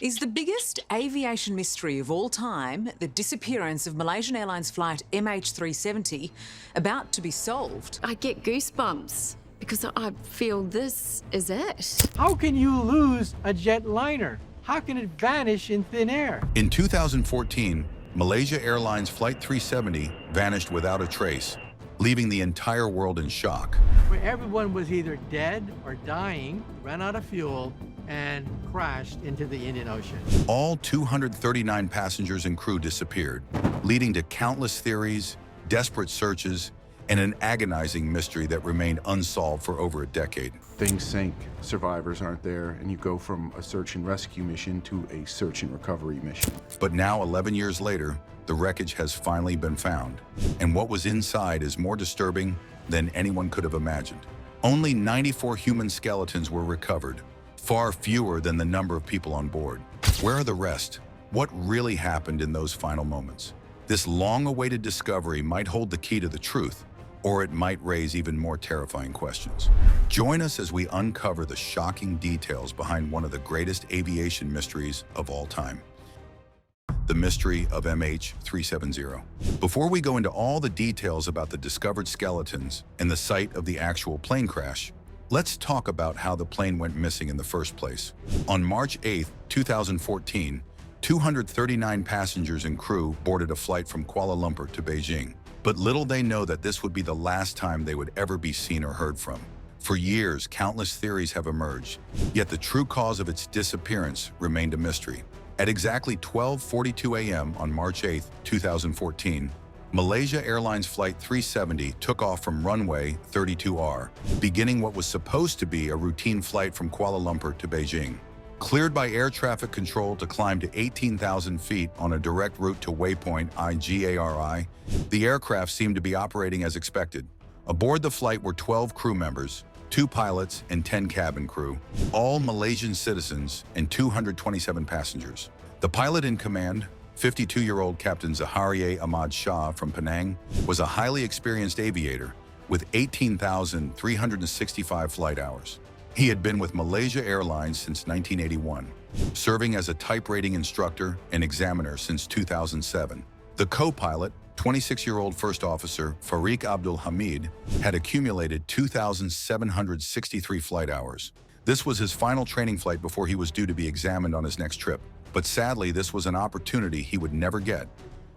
Is the biggest aviation mystery of all time, the disappearance of Malaysian Airlines Flight MH370, about to be solved? I get goosebumps because I feel this is it. How can you lose a jetliner? How can it vanish in thin air? In 2014, Malaysia Airlines Flight 370 vanished without a trace, leaving the entire world in shock. Where everyone was either dead or dying, ran out of fuel, and crashed into the Indian Ocean. All 239 passengers and crew disappeared, leading to countless theories, desperate searches, and an agonizing mystery that remained unsolved for over a decade. Things sink, survivors aren't there, and you go from a search and rescue mission to a search and recovery mission. But now, 11 years later, the wreckage has finally been found, and what was inside is more disturbing than anyone could have imagined. Only 94 human skeletons were recovered, far fewer than the number of people on board. Where are the rest? What really happened in those final moments? This long-awaited discovery might hold the key to the truth, or it might raise even more terrifying questions. Join us as we uncover the shocking details behind one of the greatest aviation mysteries of all time: the mystery of MH370. Before we go into all the details about the discovered skeletons and the site of the actual plane crash, let's talk about how the plane went missing in the first place. On March 8, 2014, 239 passengers and crew boarded a flight from Kuala Lumpur to Beijing. But little they know that this would be the last time they would ever be seen or heard from. For years, countless theories have emerged, yet the true cause of its disappearance remained a mystery. At exactly 12:42 a.m. on March 8, 2014, Malaysia Airlines Flight 370 took off from runway 32R, beginning what was supposed to be a routine flight from Kuala Lumpur to Beijing. Cleared by air traffic control to climb to 18,000 feet on a direct route to waypoint IGARI, the aircraft seemed to be operating as expected. Aboard the flight were 12 crew members, 2 pilots and 10 cabin crew, all Malaysian citizens, and 227 passengers. The pilot in command, 52-year-old Captain Zaharie Ahmad Shah from Penang, was a highly experienced aviator with 18,365 flight hours. He had been with Malaysia Airlines since 1981, serving as a type rating instructor and examiner since 2007. The co-pilot, 26-year-old First Officer Farik Abdul Hamid, had accumulated 2,763 flight hours. This was his final training flight before he was due to be examined on his next trip. But sadly, this was an opportunity he would never get.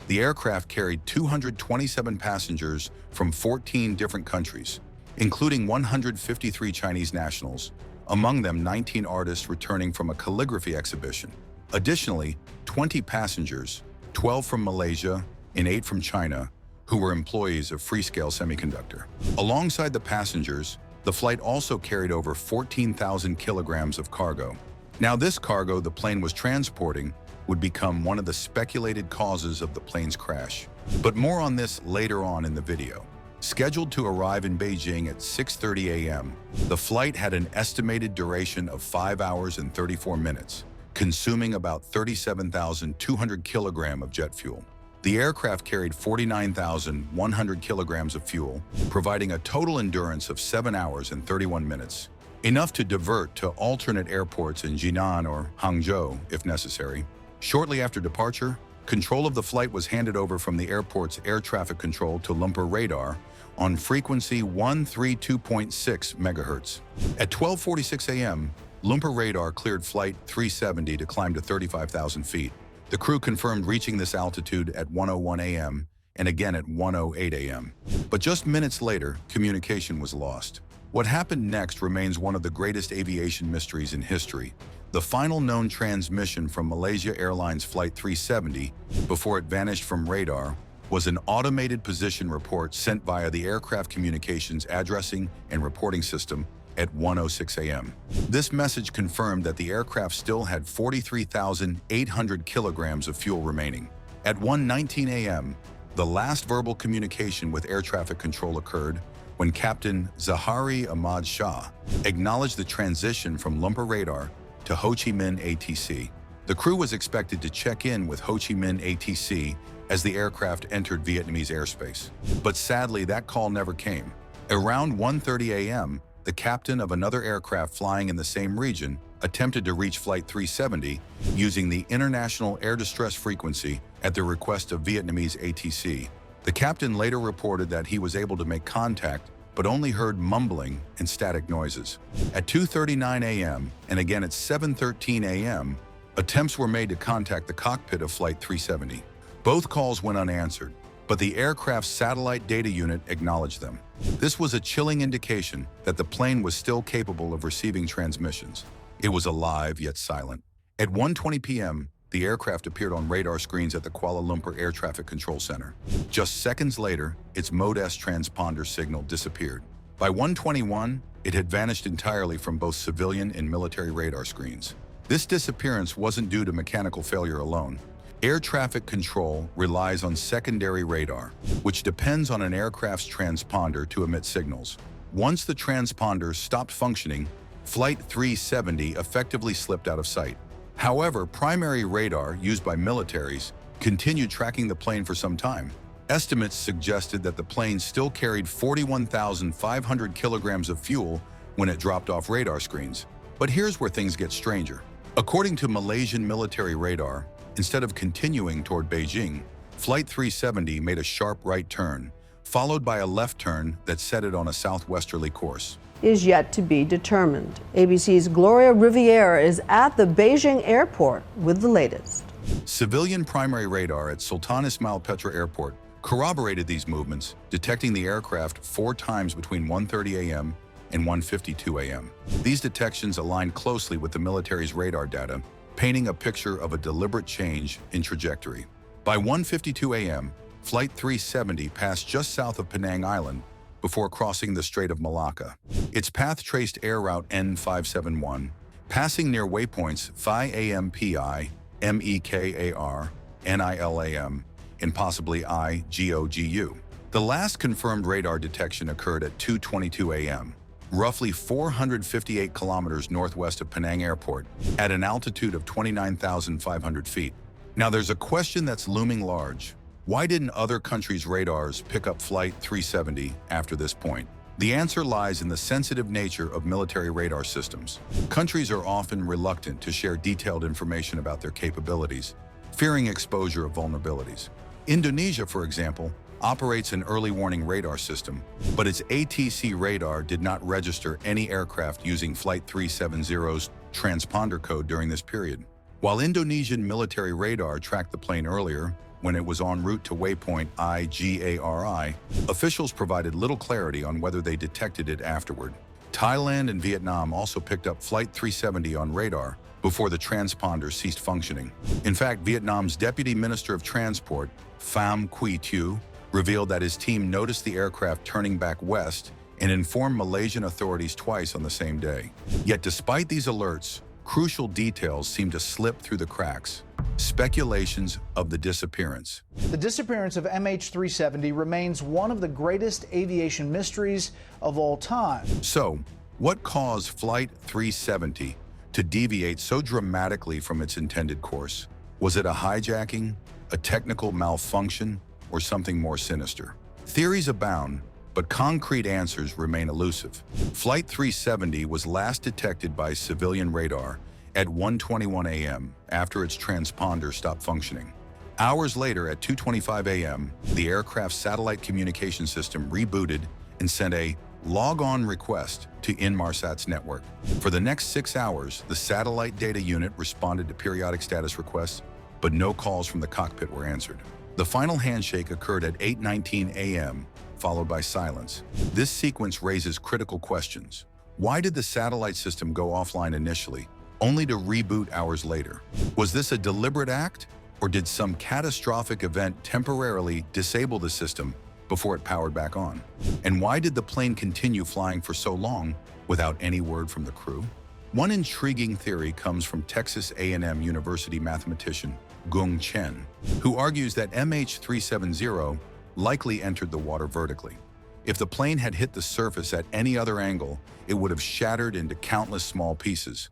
The aircraft carried 227 passengers from 14 different countries, including 153 Chinese nationals, among them 19 artists returning from a calligraphy exhibition. Additionally, 20 passengers, 12 from Malaysia and 8 from China, who were employees of Freescale Semiconductor. Alongside the passengers, the flight also carried over 14,000 kilograms of cargo. Now, this cargo the plane was transporting would become one of the speculated causes of the plane's crash. But more on this later on in the video. Scheduled to arrive in Beijing at 6:30 a.m., the flight had an estimated duration of 5 hours and 34 minutes, consuming about 37,200 kilograms of jet fuel. The aircraft carried 49,100 kilograms of fuel, providing a total endurance of 7 hours and 31 minutes, enough to divert to alternate airports in Jinan or Hangzhou if necessary. Shortly after departure, control of the flight was handed over from the airport's air traffic control to Lumpur radar on frequency 132.6 megahertz. At 12:46 a.m., Lumpur radar cleared Flight 370 to climb to 35,000 feet. The crew confirmed reaching this altitude at 1:01 a.m. and again at 1:08 a.m. But just minutes later, communication was lost. What happened next remains one of the greatest aviation mysteries in history. The final known transmission from Malaysia Airlines Flight 370, before it vanished from radar, was an automated position report sent via the aircraft communications addressing and reporting system at 1:06 a.m. This message confirmed that the aircraft still had 43,800 kilograms of fuel remaining. At 1:19 a.m., the last verbal communication with air traffic control occurred when Captain Zaharie Ahmad Shah acknowledged the transition from Lumpur radar to Ho Chi Minh ATC. The crew was expected to check in with Ho Chi Minh ATC as the aircraft entered Vietnamese airspace. But sadly, that call never came. Around 1:30 a.m., the captain of another aircraft flying in the same region, attempted to reach Flight 370 using the International Air Distress Frequency at the request of Vietnamese ATC. The captain later reported that he was able to make contact but only heard mumbling and static noises. At 2:39 a.m. and again at 7:13 a.m., attempts were made to contact the cockpit of Flight 370. Both calls went unanswered, but the aircraft's satellite data unit acknowledged them. This was a chilling indication that the plane was still capable of receiving transmissions. It was alive yet silent. At 1:20 p.m., the aircraft appeared on radar screens at the Kuala Lumpur Air Traffic Control Center. Just seconds later, its Mode S transponder signal disappeared. By 1:21, it had vanished entirely from both civilian and military radar screens. This disappearance wasn't due to mechanical failure alone. Air traffic control relies on secondary radar, which depends on an aircraft's transponder to emit signals. Once the transponder stopped functioning, Flight 370 effectively slipped out of sight. However, primary radar used by militaries continued tracking the plane for some time. Estimates suggested that the plane still carried 41,500 kilograms of fuel when it dropped off radar screens. But here's where things get stranger. According to Malaysian military radar, instead of continuing toward Beijing, Flight 370 made a sharp right turn, followed by a left turn that set it on a southwesterly course. Is yet to be determined. ABC's Gloria Riviere is at the Beijing airport with the latest. Civilian primary radar at Sultan Ismail Petra Airport corroborated these movements, detecting the aircraft 4 times between 1:30 a.m. and 1:52 a.m. These detections aligned closely with the military's radar data, painting a picture of a deliberate change in trajectory. By 1:52 a.m., Flight 370 passed just south of Penang Island before crossing the Strait of Malacca. Its path traced air route N571, passing near waypoints Phi AMPI, MEKAR, NILAM, and possibly IGOGU. The last confirmed radar detection occurred at 2:22 a.m., roughly 458 kilometers northwest of Penang Airport, at an altitude of 29,500 feet. Now there's a question that's looming large. Why didn't other countries' radars pick up Flight 370 after this point? The answer lies in the sensitive nature of military radar systems. Countries are often reluctant to share detailed information about their capabilities, fearing exposure of vulnerabilities. Indonesia, for example, operates an early warning radar system, but its ATC radar did not register any aircraft using Flight 370's transponder code during this period. While Indonesian military radar tracked the plane earlier, when it was en route to waypoint IGARI, officials provided little clarity on whether they detected it afterward. Thailand and Vietnam also picked up Flight 370 on radar before the transponder ceased functioning. In fact, Vietnam's Deputy Minister of Transport, Pham Quy Tu, revealed that his team noticed the aircraft turning back west and informed Malaysian authorities twice on the same day. Yet despite these alerts, crucial details seem to slip through the cracks. Speculations of the disappearance. The disappearance of MH370 remains one of the greatest aviation mysteries of all time. So, what caused Flight 370 to deviate so dramatically from its intended course? Was it a hijacking, a technical malfunction, or something more sinister? Theories abound, but concrete answers remain elusive. Flight 370 was last detected by civilian radar at 1:21 a.m. after its transponder stopped functioning. Hours later, at 2:25 a.m., the aircraft's satellite communication system rebooted and sent a log-on request to Inmarsat's network. For the next 6 hours, the satellite data unit responded to periodic status requests, but no calls from the cockpit were answered. The final handshake occurred at 8:19 a.m., followed by silence. This sequence raises critical questions. Why did the satellite system go offline initially, only to reboot hours later? Was this a deliberate act, or did some catastrophic event temporarily disable the system before it powered back on? And why did the plane continue flying for so long without any word from the crew? One intriguing theory comes from Texas A&M University mathematician Gung Chen, who argues that MH370 likely entered the water vertically. If the plane had hit the surface at any other angle, it would have shattered into countless small pieces,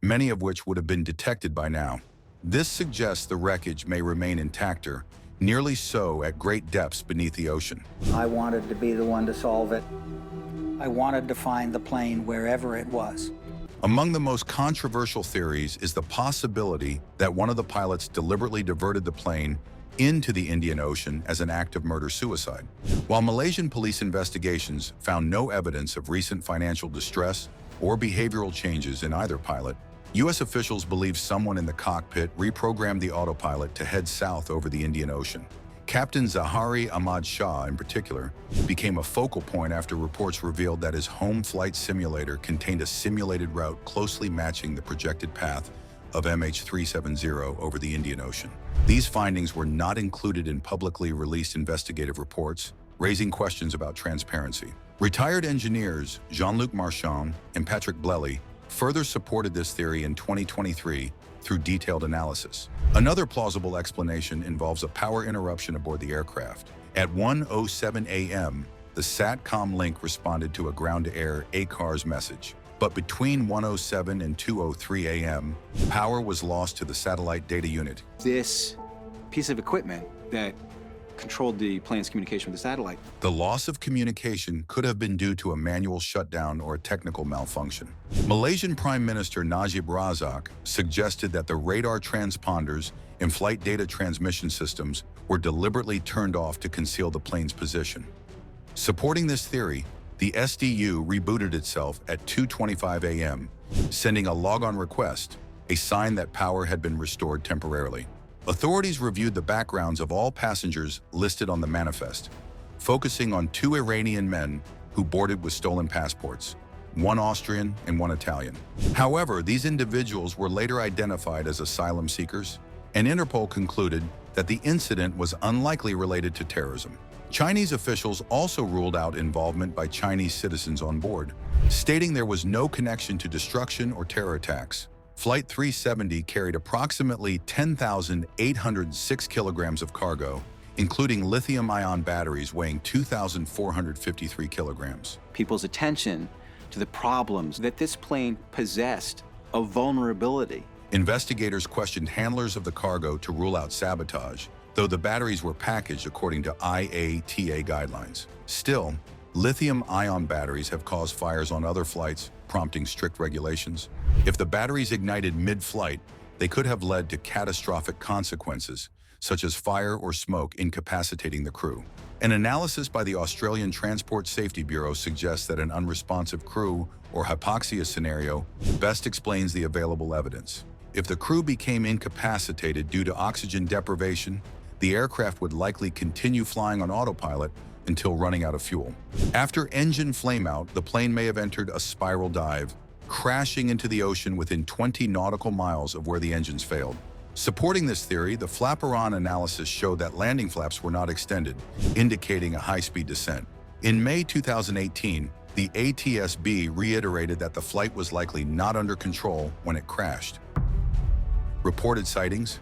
many of which would have been detected by now. This suggests the wreckage may remain intacter, nearly so at great depths beneath the ocean. I wanted to be the one to solve it. I wanted to find the plane wherever it was. Among the most controversial theories is the possibility that one of the pilots deliberately diverted the plane into the Indian Ocean as an act of murder-suicide. While Malaysian police investigations found no evidence of recent financial distress or behavioral changes in either pilot, U.S. officials believe someone in the cockpit reprogrammed the autopilot to head south over the Indian Ocean. Captain Zahari Ahmad Shah, in particular, became a focal point after reports revealed that his home flight simulator contained a simulated route closely matching the projected path of MH370 over the Indian Ocean. These findings were not included in publicly released investigative reports, raising questions about transparency. Retired engineers Jean-Luc Marchand and Patrick Blely further supported this theory in 2023 through detailed analysis. Another plausible explanation involves a power interruption aboard the aircraft. At 1:07 a.m., the SATCOM link responded to a ground-to-air ACARS message. But between 1:07 and 2:03 a.m., power was lost to the satellite data unit. This piece of equipment that controlled the plane's communication with the satellite. The loss of communication could have been due to a manual shutdown or a technical malfunction. Malaysian Prime Minister Najib Razak suggested that the radar transponders and flight data transmission systems were deliberately turned off to conceal the plane's position. Supporting this theory, the SDU rebooted itself at 2:25 a.m., sending a logon request, a sign that power had been restored temporarily. Authorities reviewed the backgrounds of all passengers listed on the manifest, focusing on 2 Iranian men who boarded with stolen passports, 1 Austrian and 1 Italian. However, these individuals were later identified as asylum seekers, and Interpol concluded that the incident was unlikely related to terrorism. Chinese officials also ruled out involvement by Chinese citizens on board, stating there was no connection to destruction or terror attacks. Flight 370 carried approximately 10,806 kilograms of cargo, including lithium-ion batteries weighing 2,453 kilograms. People's attention to the problems that this plane possessed, a vulnerability. Investigators questioned handlers of the cargo to rule out sabotage, though the batteries were packaged according to IATA guidelines. Still, lithium-ion batteries have caused fires on other flights, prompting strict regulations. If the batteries ignited mid-flight, they could have led to catastrophic consequences, such as fire or smoke incapacitating the crew. An analysis by the Australian Transport Safety Bureau suggests that an unresponsive crew or hypoxia scenario best explains the available evidence. If the crew became incapacitated due to oxygen deprivation, the aircraft would likely continue flying on autopilot until running out of fuel. After engine flameout, the plane may have entered a spiral dive, crashing into the ocean within 20 nautical miles of where the engines failed. Supporting this theory, the flaperon analysis showed that landing flaps were not extended, indicating a high-speed descent. In May 2018, the ATSB reiterated that the flight was likely not under control when it crashed. Reported sightings?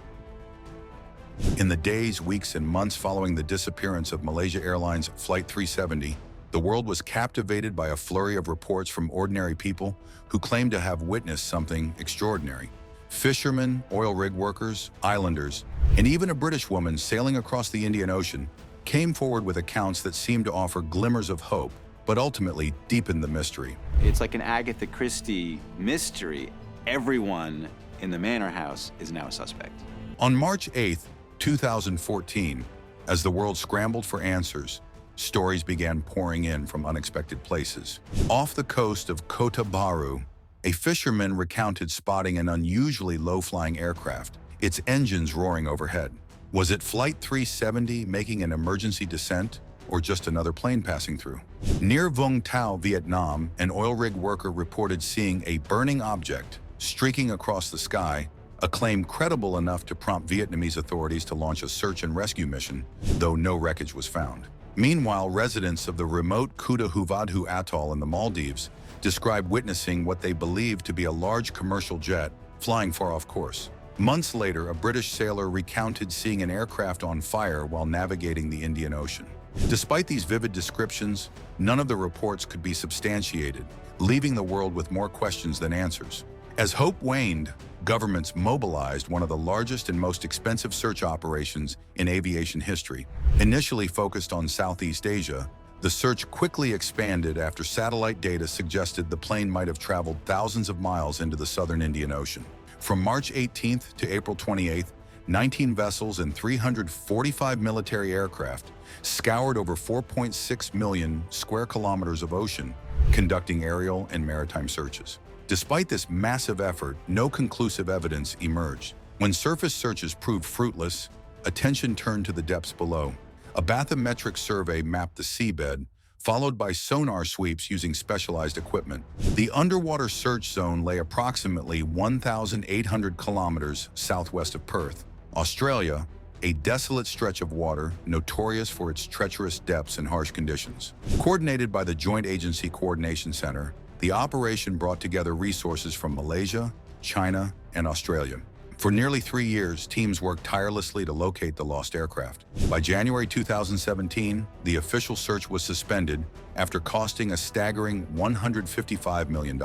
In the days, weeks, and months following the disappearance of Malaysia Airlines Flight 370, the world was captivated by a flurry of reports from ordinary people who claimed to have witnessed something extraordinary. Fishermen, oil rig workers, islanders, and even a British woman sailing across the Indian Ocean came forward with accounts that seemed to offer glimmers of hope, but ultimately deepened the mystery. It's like an Agatha Christie mystery. Everyone in the manor house is now a suspect. On March 8th, 2014, as the world scrambled for answers, stories began pouring in from unexpected places. Off the coast of Kota Baru, a fisherman recounted spotting an unusually low-flying aircraft, its engines roaring overhead. Was it Flight 370 making an emergency descent, or just another plane passing through? Near Vung Tau, Vietnam, an oil rig worker reported seeing a burning object streaking across the sky, a claim credible enough to prompt Vietnamese authorities to launch a search and rescue mission, though no wreckage was found. Meanwhile, residents of the remote Kuta Huvadhu atoll in the Maldives described witnessing what they believed to be a large commercial jet flying far off course. Months later, a British sailor recounted seeing an aircraft on fire while navigating the Indian Ocean. Despite these vivid descriptions, none of the reports could be substantiated, leaving the world with more questions than answers. As hope waned, governments mobilized one of the largest and most expensive search operations in aviation history. Initially focused on Southeast Asia, The search quickly expanded after satellite data suggested the plane might have traveled thousands of miles into the southern Indian Ocean. From March 18th to April 28th, 19 vessels and 345 military aircraft scoured over 4.6 million square kilometers of ocean, conducting aerial and maritime searches. Despite this massive effort, no conclusive evidence emerged. When surface searches proved fruitless, attention turned to the depths below. A bathymetric survey mapped the seabed, followed by sonar sweeps using specialized equipment. The underwater search zone lay approximately 1,800 kilometers southwest of Perth, Australia, a desolate stretch of water notorious for its treacherous depths and harsh conditions. Coordinated by the Joint Agency Coordination Center, the operation brought together resources from Malaysia, China, and Australia. For nearly 3 years, teams worked tirelessly to locate the lost aircraft. By January 2017, the official search was suspended after costing a staggering $155 million.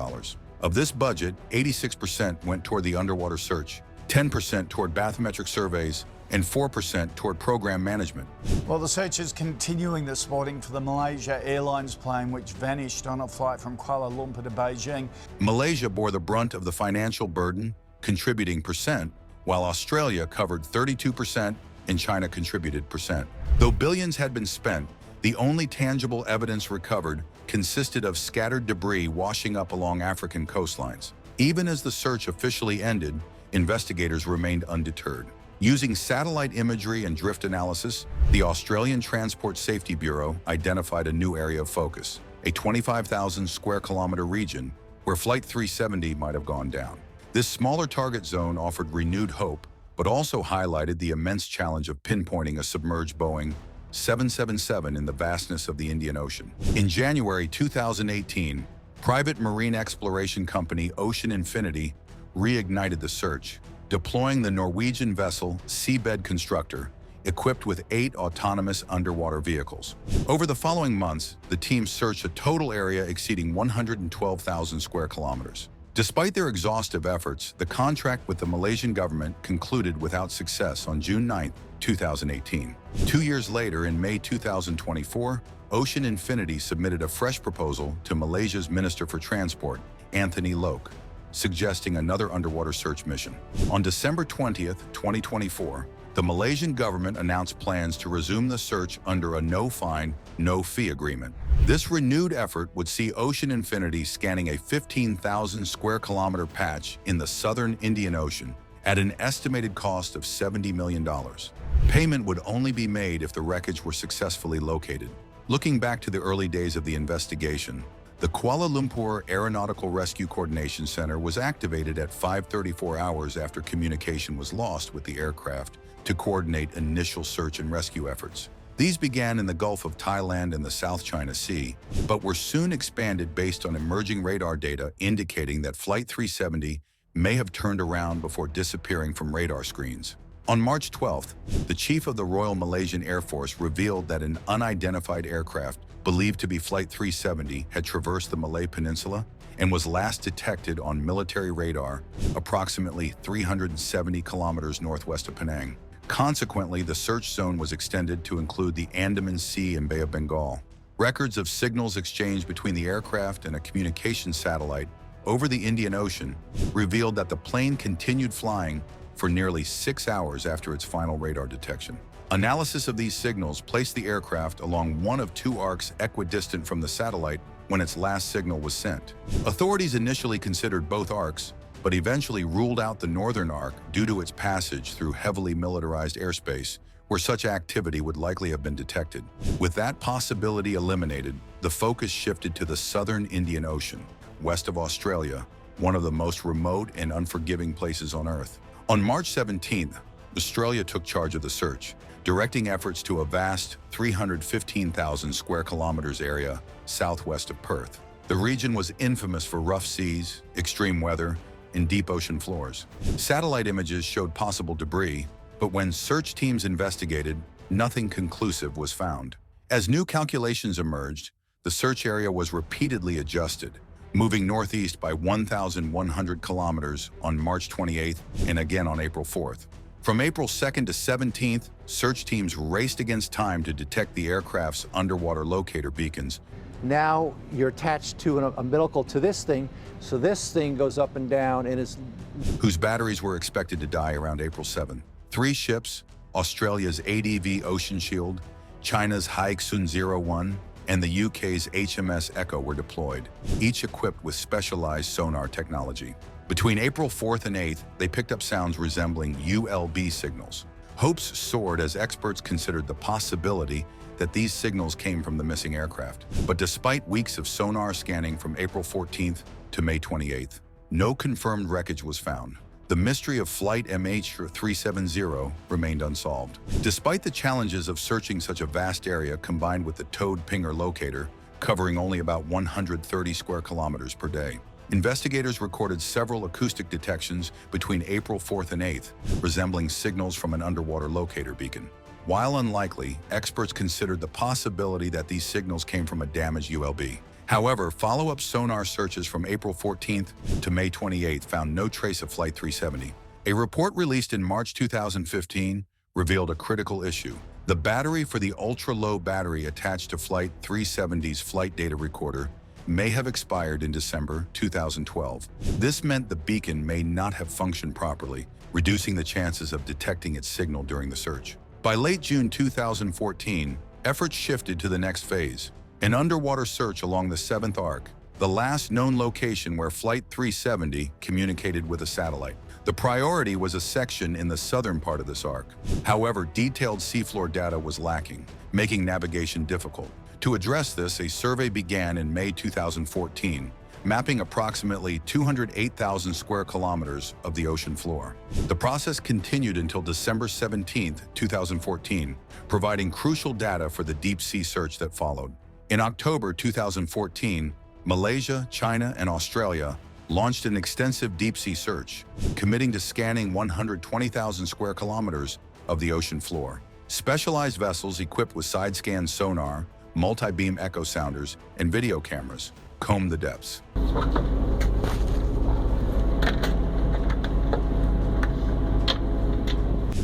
Of this budget, 86% went toward the underwater search, 10% toward bathymetric surveys, and 4% toward program management. Well, the search is continuing this morning for the Malaysia Airlines plane which vanished on a flight from Kuala Lumpur to Beijing. Malaysia bore the brunt of the financial burden, contributing percent, while Australia covered 32% and China contributed percent. Though billions had been spent, the only tangible evidence recovered consisted of scattered debris washing up along African coastlines. Even as the search officially ended, investigators remained undeterred. Using satellite imagery and drift analysis, the Australian Transport Safety Bureau identified a new area of focus, a 25,000 square kilometer region where Flight 370 might have gone down. This smaller target zone offered renewed hope, but also highlighted the immense challenge of pinpointing a submerged Boeing 777 in the vastness of the Indian Ocean. In January 2018, private marine exploration company Ocean Infinity reignited the search, deploying the Norwegian vessel Seabed Constructor, equipped with 8 autonomous underwater vehicles. Over the following months, the team searched a total area exceeding 112,000 square kilometers. Despite their exhaustive efforts, the contract with the Malaysian government concluded without success on June 9, 2018. 2 years later, in May 2024, Ocean Infinity submitted a fresh proposal to Malaysia's Minister for Transport, Anthony Loke, suggesting another underwater search mission. On December 20, 2024, the Malaysian government announced plans to resume the search under a no-fine, no-fee agreement. This renewed effort would see Ocean Infinity scanning a 15,000 square kilometer patch in the southern Indian Ocean at an estimated cost of $70 million. Payment would only be made if the wreckage were successfully located. Looking back to the early days of the investigation, the Kuala Lumpur Aeronautical Rescue Coordination Center was activated at 5:34 hours after communication was lost with the aircraft to coordinate initial search and rescue efforts. These began in the Gulf of Thailand and the South China Sea, but were soon expanded based on emerging radar data indicating that Flight 370 may have turned around before disappearing from radar screens. On March 12th, the chief of the Royal Malaysian Air Force revealed that an unidentified aircraft believed to be Flight 370 had traversed the Malay Peninsula and was last detected on military radar approximately 370 kilometers northwest of Penang. Consequently, the search zone was extended to include the Andaman Sea and Bay of Bengal. Records of signals exchanged between the aircraft and a communications satellite over the Indian Ocean revealed that the plane continued flying for nearly 6 hours after its final radar detection. Analysis of these signals placed the aircraft along one of 2 arcs equidistant from the satellite when its last signal was sent. Authorities initially considered both arcs, but eventually ruled out the northern arc due to its passage through heavily militarized airspace, where such activity would likely have been detected. With that possibility eliminated, the focus shifted to the southern Indian Ocean, west of Australia, one of the most remote and unforgiving places on Earth. On March 17th, Australia took charge of the search, directing efforts to a vast 315,000 square kilometers area southwest of Perth. The region was infamous for rough seas, extreme weather, and deep ocean floors. Satellite images showed possible debris, but when search teams investigated, nothing conclusive was found. As new calculations emerged, the search area was repeatedly adjusted, moving northeast by 1,100 kilometers on March 28th and again on April 4th. From April 2nd to 17th, search teams raced against time to detect the aircraft's underwater locator beacons. Now you're attached to an umbilical to this thing, so this thing goes up and down and is... whose batteries were expected to die around April 7th. 3 ships, Australia's ADV Ocean Shield, China's Haixun 01, and the UK's HMS Echo were deployed, each equipped with specialized sonar technology. Between April 4th and 8th, they picked up sounds resembling ULB signals. Hopes soared as experts considered the possibility that these signals came from the missing aircraft. But despite weeks of sonar scanning from April 14th to May 28th, no confirmed wreckage was found. The mystery of Flight MH370 remained unsolved. Despite the challenges of searching such a vast area combined with the towed Pinger locator, covering only about 130 square kilometers per day, investigators recorded several acoustic detections between April 4th and 8th, resembling signals from an underwater locator beacon. While unlikely, experts considered the possibility that these signals came from a damaged ULB. However, follow-up sonar searches from April 14th to May 28th found no trace of Flight 370. A report released in March 2015 revealed a critical issue. The battery for the ultra-low battery attached to Flight 370's flight data recorder may have expired in December 2012. This meant the beacon may not have functioned properly, reducing the chances of detecting its signal during the search. By late June 2014, efforts shifted to the next phase, an underwater search along the 7th arc, the last known location where Flight 370 communicated with a satellite. The priority was a section in the southern part of this arc. However, detailed seafloor data was lacking, making navigation difficult. To address this, a survey began in May 2014, mapping approximately 208,000 square kilometers of the ocean floor. The process continued until December 17, 2014, providing crucial data for the deep-sea search that followed. In October 2014, Malaysia, China, and Australia launched an extensive deep-sea search, committing to scanning 120,000 square kilometers of the ocean floor. Specialized vessels equipped with side-scan sonar, multi-beam echo sounders, and video cameras combed the depths.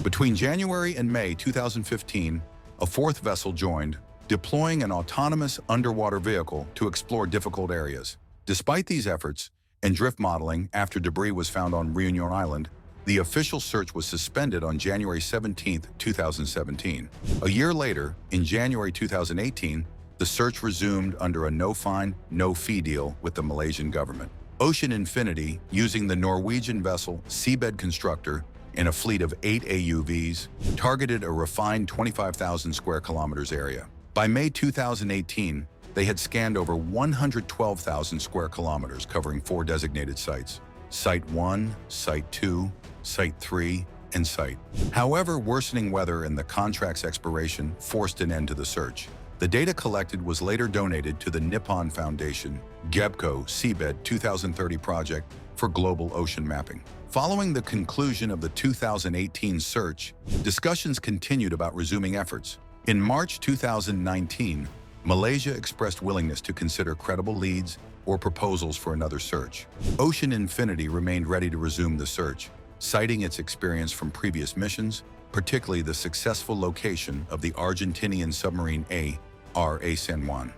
Between January and May 2015, a 4th vessel joined, deploying an autonomous underwater vehicle to explore difficult areas. Despite these efforts and drift modeling after debris was found on Reunion Island, the official search was suspended on January 17, 2017. A year later, in January 2018, the search resumed under a no-fine, no-fee deal with the Malaysian government. Ocean Infinity, using the Norwegian vessel Seabed Constructor in a fleet of 8 AUVs, targeted a refined 25,000 square kilometers area. By May 2018, they had scanned over 112,000 square kilometers, covering 4 designated sites: Site 1, Site 2, Site 3, and Site. However, worsening weather and the contract's expiration forced an end to the search. The data collected was later donated to the Nippon Foundation GEBCO Seabed 2030 project for global ocean mapping. Following the conclusion of the 2018 search, discussions continued about resuming efforts. In March 2019, Malaysia expressed willingness to consider credible leads or proposals for another search. Ocean Infinity remained ready to resume the search, citing its experience from previous missions, particularly the successful location of the Argentinian submarine A.R.A. San Juan.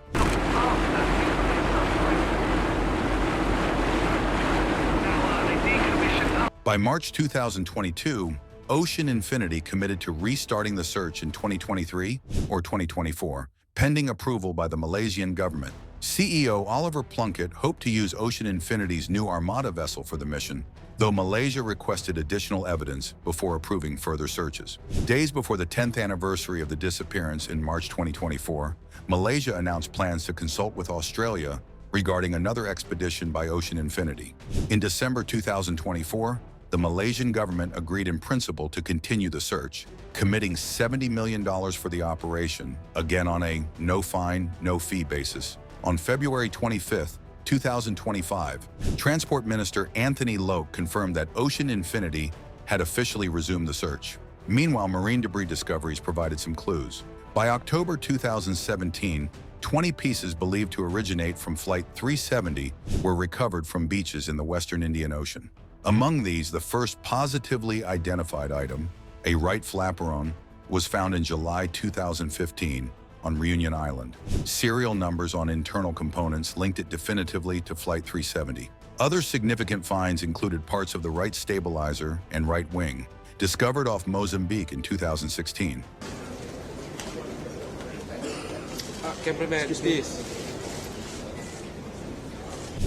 By March 2022, Ocean Infinity committed to restarting the search in 2023 or 2024, pending approval by the Malaysian government. CEO Oliver Plunkett hoped to use Ocean Infinity's new Armada vessel for the mission, though Malaysia requested additional evidence before approving further searches. Days before the 10th anniversary of the disappearance in March 2024, Malaysia announced plans to consult with Australia regarding another expedition by Ocean Infinity. In December 2024, the Malaysian government agreed in principle to continue the search, committing $70 million for the operation, again on a no-fine, no-fee basis. On February 25, 2025, Transport Minister Anthony Loke confirmed that Ocean Infinity had officially resumed the search. Meanwhile, marine debris discoveries provided some clues. By October 2017, 20 pieces believed to originate from Flight 370 were recovered from beaches in the Western Indian Ocean. Among these, the first positively identified item a right flaperon, was found in July 2015 on Reunion Island. Serial numbers on internal components linked it definitively to Flight 370. Other significant finds included parts of the right stabilizer and right wing, discovered off Mozambique in 2016. Cameraman, please.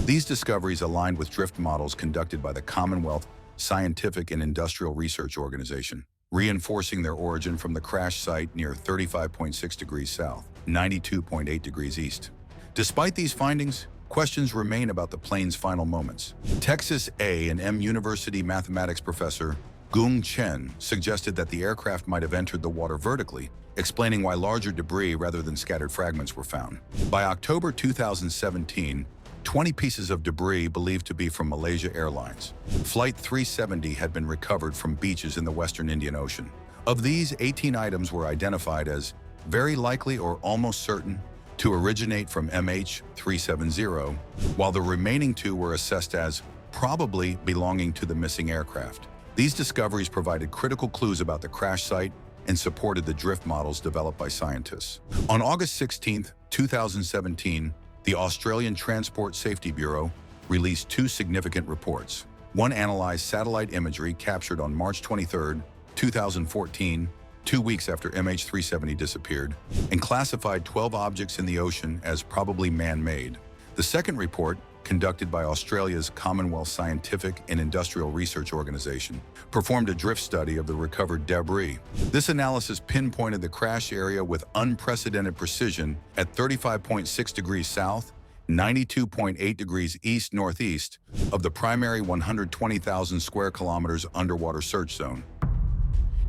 These discoveries aligned with drift models conducted by the Commonwealth Scientific and Industrial Research Organization, reinforcing their origin from the crash site near 35.6 degrees south, 92.8 degrees east. Despite these findings, questions remain about the plane's final moments. Texas A&M University mathematics professor Gung Chen suggested that the aircraft might have entered the water vertically, explaining why larger debris rather than scattered fragments were found. By October 2017, 20 pieces of debris believed to be from Malaysia Airlines Flight 370 had been recovered from beaches in the Western Indian Ocean. Of these, 18 items were identified as very likely or almost certain to originate from MH370, while the remaining 2 were assessed as probably belonging to the missing aircraft. These discoveries provided critical clues about the crash site and supported the drift models developed by scientists. On August 16, 2017, the Australian Transport Safety Bureau released 2 significant reports. One analyzed satellite imagery captured on March 23, 2014, 2 weeks after MH370 disappeared, and classified 12 objects in the ocean as probably man-made. The second report, conducted by Australia's Commonwealth Scientific and Industrial Research Organization, performed a drift study of the recovered debris. This analysis pinpointed the crash area with unprecedented precision at 35.6 degrees south, 92.8 degrees east-northeast of the primary 120,000 square kilometers underwater search zone.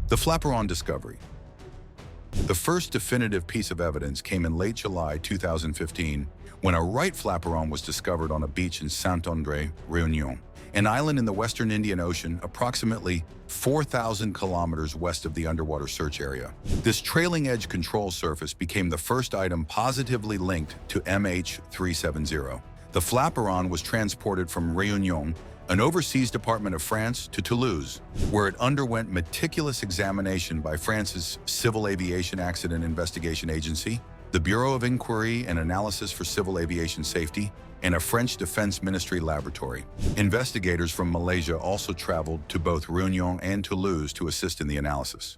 The flaperon discovery. The first definitive piece of evidence came in late July 2015 when a right flaperon was discovered on a beach in Saint-André, Réunion, an island in the Western Indian Ocean approximately 4,000 kilometers west of the underwater search area. This trailing edge control surface became the first item positively linked to MH370. The flaperon was transported from Réunion, an overseas department of France, to Toulouse, where it underwent meticulous examination by France's Civil Aviation Accident Investigation Agency, the Bureau of Inquiry and Analysis for Civil Aviation Safety, and a French Defense Ministry laboratory. Investigators from Malaysia also traveled to both Réunion and Toulouse to assist in the analysis.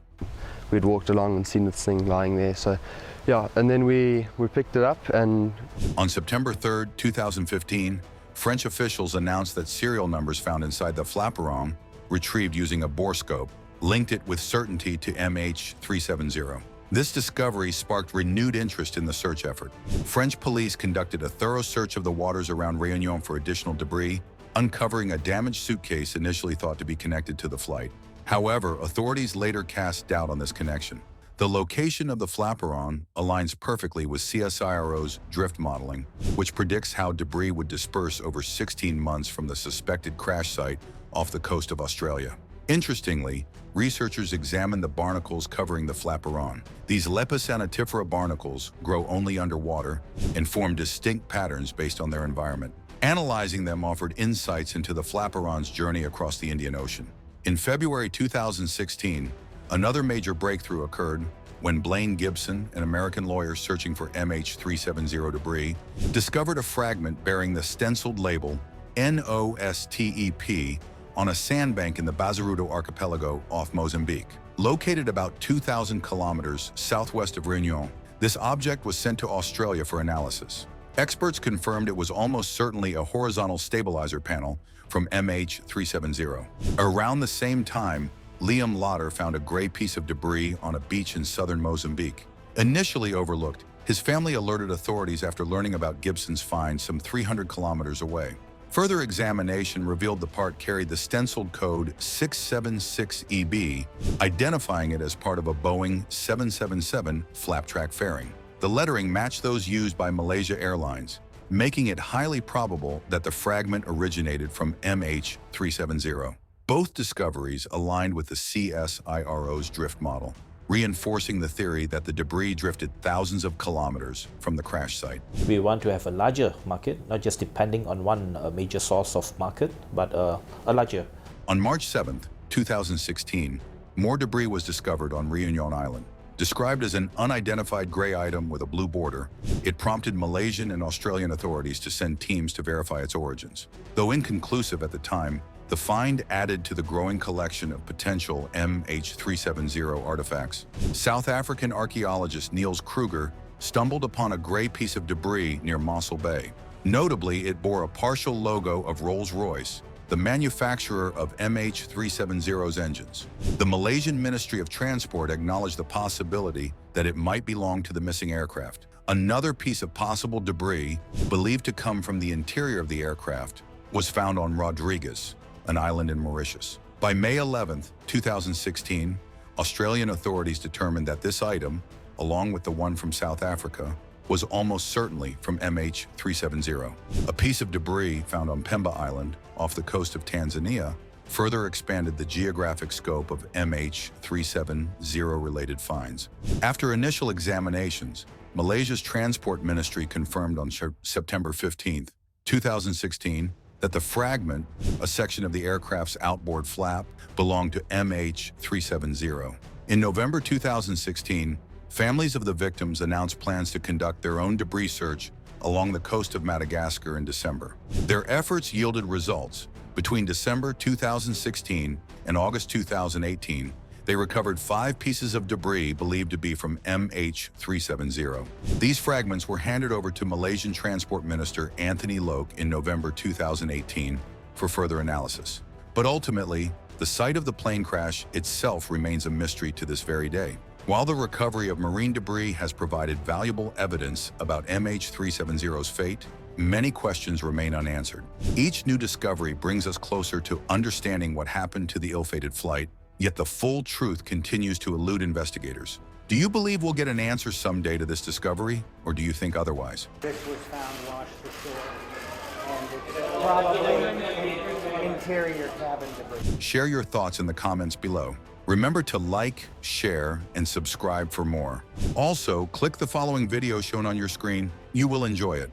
We'd walked along and seen this thing lying there, so yeah, and then we picked it up and... On September 3rd, 2015, French officials announced that serial numbers found inside the flaperon, retrieved using a borescope, linked it with certainty to MH370. This discovery sparked renewed interest in the search effort. French police conducted a thorough search of the waters around Réunion for additional debris, uncovering a damaged suitcase initially thought to be connected to the flight. However, authorities later cast doubt on this connection. The location of the flaperon aligns perfectly with CSIRO's drift modeling, which predicts how debris would disperse over 16 months from the suspected crash site off the coast of Australia. Interestingly, researchers examined the barnacles covering the flaperon. These Lepisantifera barnacles grow only underwater and form distinct patterns based on their environment. Analyzing them offered insights into the flaperon's journey across the Indian Ocean. In February 2016, another major breakthrough occurred when Blaine Gibson, an American lawyer searching for MH370 debris, discovered a fragment bearing the stenciled label NOSTEP on a sandbank in the Bazaruto archipelago off Mozambique. Located about 2,000 kilometers southwest of Réunion, this object was sent to Australia for analysis. Experts confirmed it was almost certainly a horizontal stabilizer panel from MH370. Around the same time, Liam Lotter found a gray piece of debris on a beach in southern Mozambique. Initially overlooked, his family alerted authorities after learning about Gibson's find some 300 kilometers away. Further examination revealed the part carried the stenciled code 676EB, identifying it as part of a Boeing 777 flap-track fairing. The lettering matched those used by Malaysia Airlines, making it highly probable that the fragment originated from MH370. Both discoveries aligned with the CSIRO's drift model, reinforcing the theory that the debris drifted thousands of kilometers from the crash site. We want to have a larger market, not just depending on one major source of market, but a larger. On March 7, 2016, more debris was discovered on Reunion Island. Described as an unidentified gray item with a blue border, it prompted Malaysian and Australian authorities to send teams to verify its origins. Though inconclusive at the time, the find added to the growing collection of potential MH370 artifacts. South African archaeologist Niels Kruger stumbled upon a gray piece of debris near Mossel Bay. Notably, it bore a partial logo of Rolls-Royce, the manufacturer of MH370's engines. The Malaysian Ministry of Transport acknowledged the possibility that it might belong to the missing aircraft. Another piece of possible debris, believed to come from the interior of the aircraft, was found on Rodrigues, an island in Mauritius. By May 11, 2016, Australian authorities determined that this item, along with the one from South Africa, was almost certainly from MH370. A piece of debris found on Pemba Island, off the coast of Tanzania, further expanded the geographic scope of MH370-related finds. After initial examinations, Malaysia's Transport Ministry confirmed on September 15, 2016, that the fragment, a section of the aircraft's outboard flap, belonged to MH370. In November 2016, families of the victims announced plans to conduct their own debris search along the coast of Madagascar in December. Their efforts yielded results. Between December 2016 and August 2018, they recovered 5 pieces of debris believed to be from MH370. These fragments were handed over to Malaysian Transport Minister Anthony Loke in November 2018 for further analysis. But ultimately, the site of the plane crash itself remains a mystery to this very day. While the recovery of marine debris has provided valuable evidence about MH370's fate, many questions remain unanswered. Each new discovery brings us closer to understanding what happened to the ill-fated flight, yet the full truth continues to elude investigators. Do you believe we'll get an answer someday to this discovery, or do you think otherwise? This was found washed ashore, and it's probably interior cabin debris. Share your thoughts in the comments below. Remember to like, share, and subscribe for more. Also, click the following video shown on your screen. You will enjoy it.